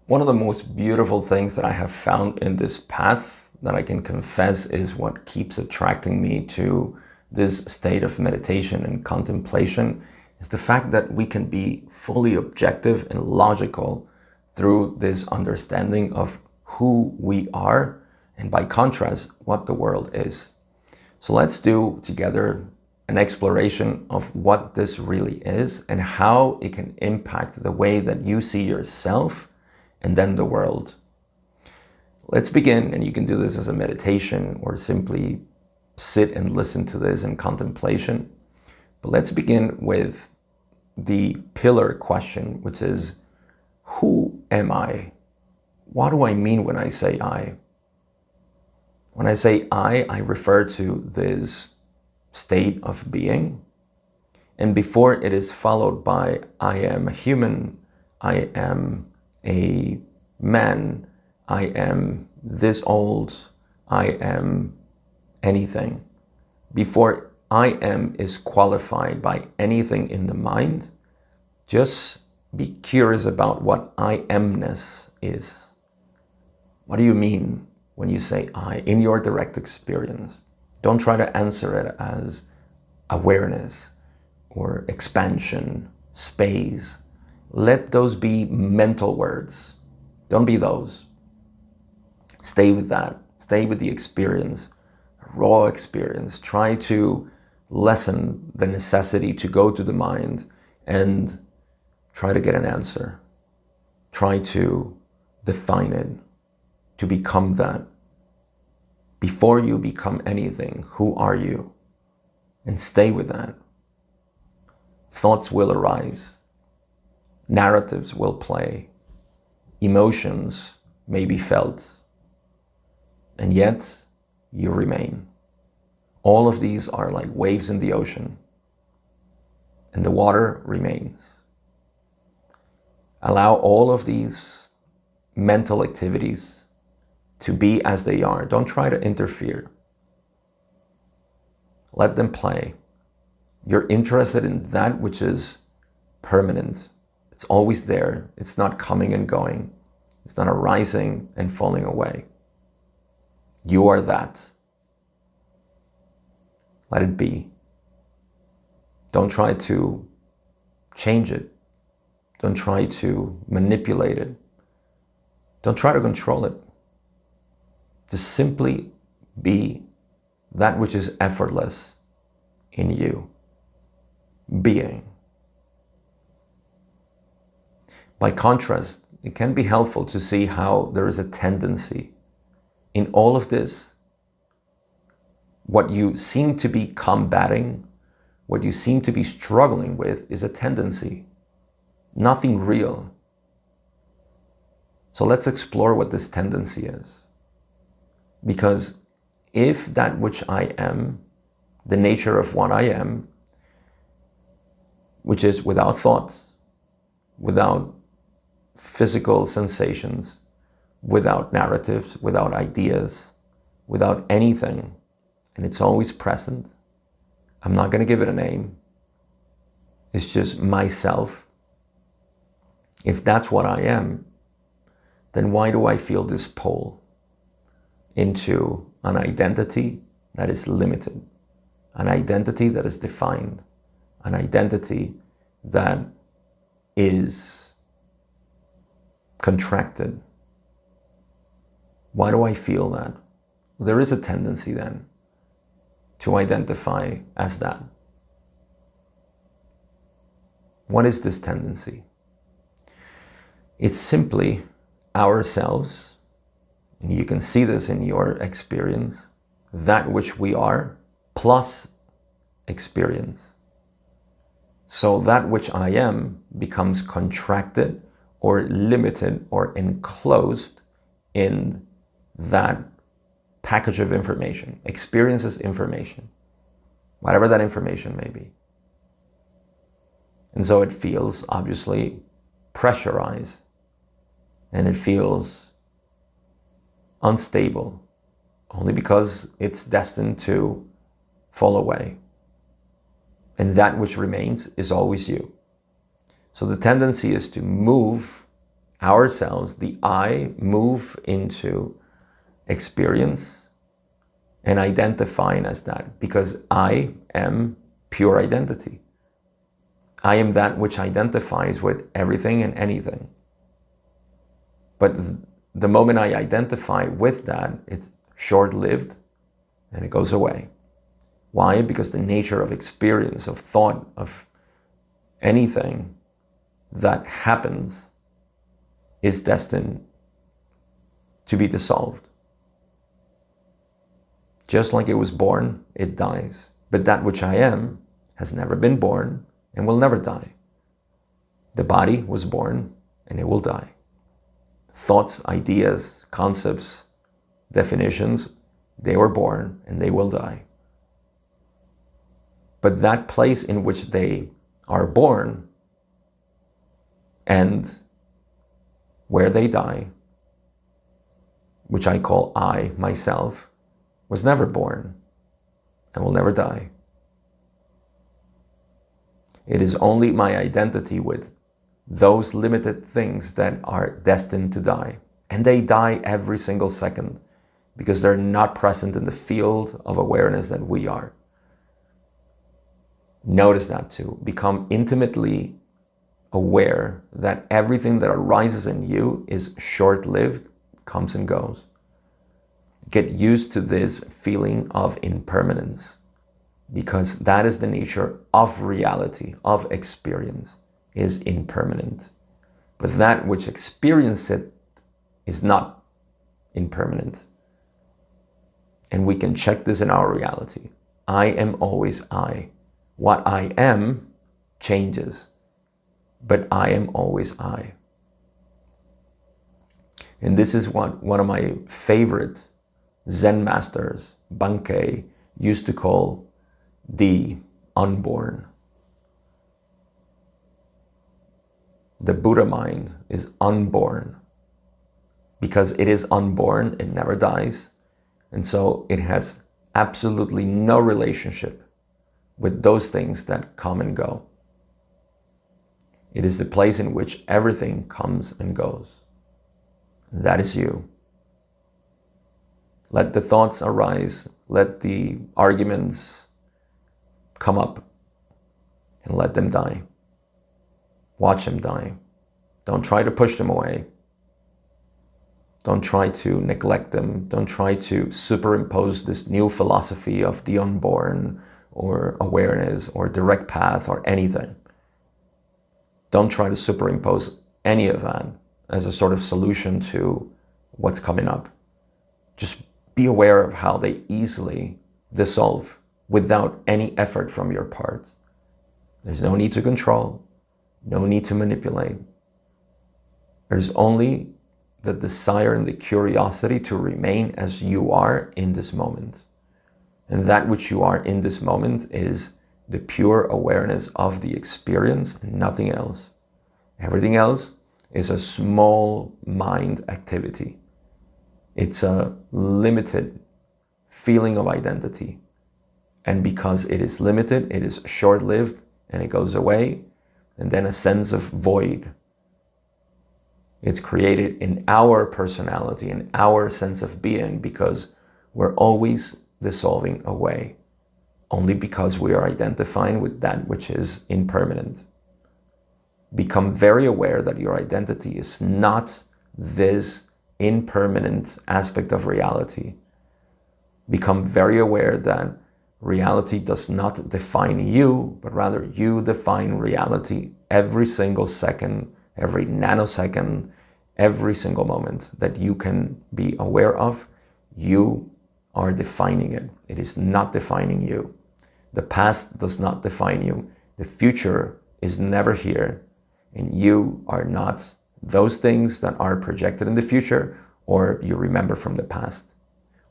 One of the most beautiful things that I have found in this path that I can confess is what keeps attracting me to this state of meditation and contemplation is the fact that we can be fully objective and logical through this understanding of who we are and by contrast, what the world is. So let's do together an exploration of what this really is and how it can impact the way that you see yourself and then the world. Let's begin, and you can do this as a meditation or simply sit and listen to this in contemplation. But let's begin with the pillar question, which is, who am I? What do I mean when I say I? When I say I refer to this state of being. And before it is followed by I am a human, I am a man, I am this old, I am anything. Before I am is qualified by anything in the mind, just be curious about what I amness is. What do you mean when you say I in your direct experience? Don't try to answer it as awareness or expansion, space. Let those be mental words. Don't be those. Stay with that. Stay with the experience, raw experience. Try to lessen the necessity to go to the mind and try to get an answer. Try to define it, to become that. Before you become anything, who are you? And stay with that. Thoughts will arise. Narratives will play. Emotions may be felt. And yet, you remain. All of these are like waves in the ocean. And the water remains. Allow all of these mental activities to be as they are. Don't try to interfere. Let them play. You're interested in that which is permanent. It's always there. It's not coming and going. It's not arising and falling away. You are that. Let it be. Don't try to change it. Don't try to manipulate it. Don't try to control it. Just simply be that which is effortless in you. Being. By contrast, it can be helpful to see how there is a tendency in all of this. What you seem to be combating, what you seem to be struggling with is a tendency, nothing real. So let's explore what this tendency is. Because if that which I am, the nature of what I am, which is without thoughts, without physical sensations, without narratives, without ideas, without anything, and it's always present, I'm not going to give it a name. It's just myself. If that's what I am, then why do I feel this pull into an identity that is limited, an identity that is defined, an identity that is contracted? Why do I feel that? Well, there is a tendency then to identify as that. What is this tendency? It's simply ourselves, and you can see this in your experience, that which we are plus experience. So that which I am becomes contracted or limited or enclosed in that package of information. Experience is information, whatever that information may be. And so it feels obviously pressurized, and it feels unstable only because it's destined to fall away. And that which remains is always you. So the tendency is to move ourselves, the I, move into experience and identifying as that, because I am pure identity. I am that which identifies with everything and anything. But the moment I identify with that, it's short-lived and it goes away. Why? Because the nature of experience, of thought, of anything that happens is destined to be dissolved. Just like it was born, it dies. But that which I am has never been born and will never die. The body was born and it will die. Thoughts, ideas, concepts, definitions, they were born and they will die. But that place in which they are born and where they die, which I call I, myself, was never born and will never die. It is only my identity with those limited things that are destined to die. And they die every single second because they're not present in the field of awareness that we are. Notice that too. Become intimately aware that everything that arises in you is short-lived, comes and goes. Get used to this feeling of impermanence, because that is the nature of reality, of experience, is impermanent. But that which experiences it is not impermanent. And we can check this in our reality. I am always I. What I am changes, but I am always I. And this is what one of my favorite Zen masters, Bankei, used to call the unborn. The Buddha mind is unborn. Because it is unborn, it never dies. And so it has absolutely no relationship with those things that come and go. It is the place in which everything comes and goes. That is you. Let the thoughts arise, let the arguments come up, and let them die. Watch them die. Don't try to push them away. Don't try to neglect them. Don't try to superimpose this new philosophy of the unborn or awareness or direct path or anything. Don't try to superimpose any of that as a sort of solution to what's coming up. Just be aware of how they easily dissolve without any effort from your part. There's no need to control, no need to manipulate. There's only the desire and the curiosity to remain as you are in this moment. And that which you are in this moment is the pure awareness of the experience and nothing else. Everything else is a small mind activity. It's a limited feeling of identity. And because it is limited, it is short-lived and it goes away. And then a sense of void. It's created in our personality, in our sense of being, because we're always dissolving away. Only because we are identifying with that which is impermanent. Become very aware that your identity is not this impermanent aspect of reality. Become very aware that reality does not define you, but rather you define reality every single second, every nanosecond, every single moment that you can be aware of. You are defining it. It is not defining you. The past does not define you. The future is never here. And you are not those things that are projected in the future or you remember from the past.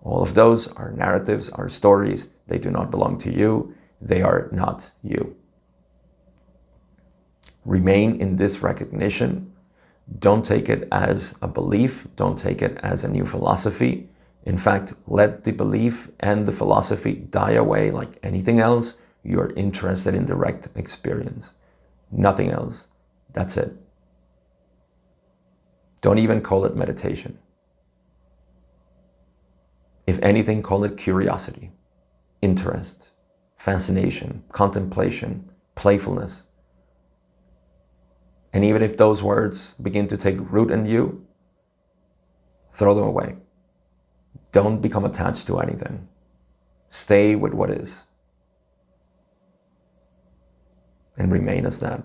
All of those are narratives, are stories. They do not belong to you. They are not you. Remain in this recognition. Don't take it as a belief. Don't take it as a new philosophy. In fact, let the belief and the philosophy die away like anything else. You are interested in direct experience. Nothing else. That's it. Don't even call it meditation. If anything, call it curiosity, interest, fascination, contemplation, playfulness. And even if those words begin to take root in you, throw them away. Don't become attached to anything. Stay with what is and remain as that.